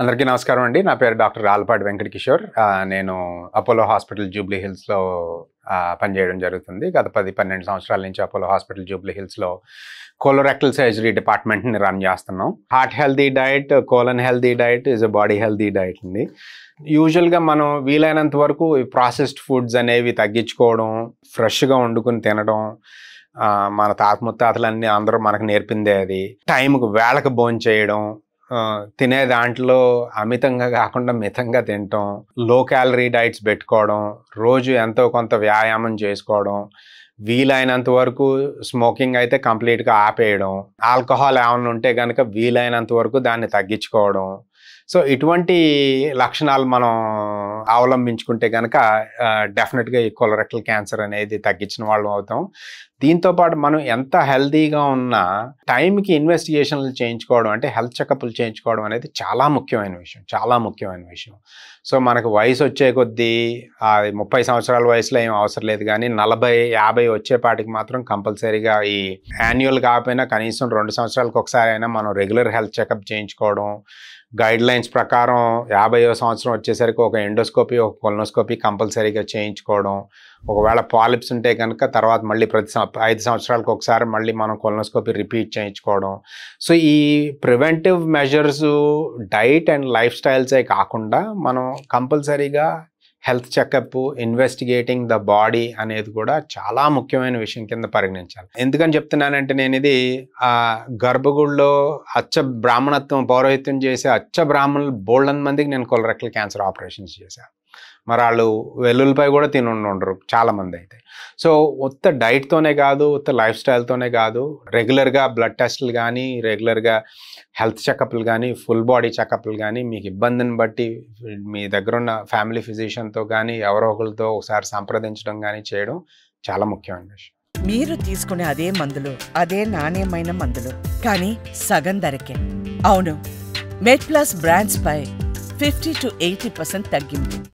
అందరికీ నమస్కారం అండి. నా పేరు డాక్టర్ రాల్పాటి వెంకట కిషోర్. నేను అపోలో హాస్పిటల్ జూబ్లీ హిల్స్‌లో పనిచేయడం జరుగుతుంది. గత 10-12 సంవత్సరాల నుంచి అపోలో హాస్పిటల్ జూబ్లీ హిల్స్‌లో కోలోరెక్టల్ సర్జరీ డిపార్ట్మెంట్‌ని రన్ చేస్తున్నాం. Heart healthy diet, colon healthy diet is a body healthy diet అండి. యూజువల్‌గా మనం వీలైనంత వరకు ఈ ప్రాసెస్డ్ ఫుడ్స్ అనేవి తగ్గించుకోవడం, ఫ్రెష్‌గా వండుకొని తినడం, మన తాత ముత్తాతలన్నీ అందరూ మనకు నేర్పిందే అది. టైంకి వేళకు భోంచేయడం, తినే దాంట్లో అమితంగా కాకుండా మితంగా తినటం, లో క్యాలరీ డైట్స్ పెట్టుకోవడం, రోజు ఎంతో కొంత వ్యాయామం చేసుకోవడం, వీలైనంత వరకు స్మోకింగ్ అయితే కంప్లీట్గా ఆపేయడం, ఆల్కహాల్ ఏమైనా ఉంటే కనుక వీలైనంత వరకు దాన్ని తగ్గించుకోవడం. సో ఇటువంటి లక్షణాలు మనం అవలంబించుకుంటే కనుక డెఫినెట్గా ఈ కొలరెక్టల్ క్యాన్సర్ అనేది తగ్గించిన వాళ్ళం అవుతాం. దీంతోపాటు మనం ఎంత హెల్తీగా ఉన్నా టైంకి ఇన్వెస్టిగేషన్లు చేయించుకోవడం, అంటే హెల్త్ చెకప్లు చేయించుకోవడం అనేది చాలా ముఖ్యమైన విషయం. సో మనకు వయసు వచ్చే కొద్దీ 30 సంవత్సరాల వయసులో ఏం అవసరం లేదు, కానీ 40-50 వచ్చేపాటికి మాత్రం కంపల్సరీగా ఈ యాన్యువల్ కాకపోయినా కనీసం 2 సంవత్సరాలకు ఒకసారి అయినా మనం రెగ్యులర్ హెల్త్ చెకప్ చేయించుకోవడం. గైడ్ లైన్స్ ప్రకారం 50వ సంవత్సరం వచ్చేసరికి ఒక ఎండోస్కోపీ, ఒక కొలనోస్కోపీ కంపల్సరీగా చేయించుకోవడం. ఒకవేళ పాలిప్స్ ఉంటే కనుక తర్వాత మళ్ళీ ప్రతి 5 సంవత్సరాలకు ఒకసారి మళ్ళీ మనం కొలనోస్కోపీ రిపీట్ చేయించుకోవడం. సో ఈ preventive measures diet and life స్టైల్సే కాకుండా మనం కంపల్సరీగా health checkup, investigating the body అనేది కూడా చాలా ముఖ్యమైన విషయం కింద పరిగణించాలి. ఎందుకని చెప్తున్నానంటే, నేను ఇది గర్భగుడిలో బ్రాహ్మణత్వం పౌరోహిత్యం చేసే బ్రాహ్మణులు బోల్డన్ మందికి నేను కొలరెక్టల్ క్యాన్సర్ ఆపరేషన్స్ చేశాను. మరి వాళ్ళు వెల్లుల్లిపై కూడా ఉండరు చాలామంది అయితే. సో ఉత్త డైట్తోనే కాదు, ఉత్త లైఫ్ స్టైల్తోనే కాదు, రెగ్యులర్గా బ్లడ్ టెస్టులు కానీ, రెగ్యులర్గా హెల్త్ చెకప్లు కానీ, ఫుల్ బాడీ చెకప్లు కానీ, మీకు ఇబ్బందిని బట్టి మీ దగ్గర ఉన్న ఫ్యామిలీ ఫిజిషియన్తో కానీ ఎవరో ఒకరితో ఒకసారి సంప్రదించడం కానీ చేయడం చాలా ముఖ్యమైన విషయం. మీరు తీసుకునే అదే మందులు, అదే నాణ్యమైన మందులు, కానీ సగం ధరకే. అవును, మెడ్ ప్లస్ బ్రాండ్స్ పై 50-80% తగ్గింపు.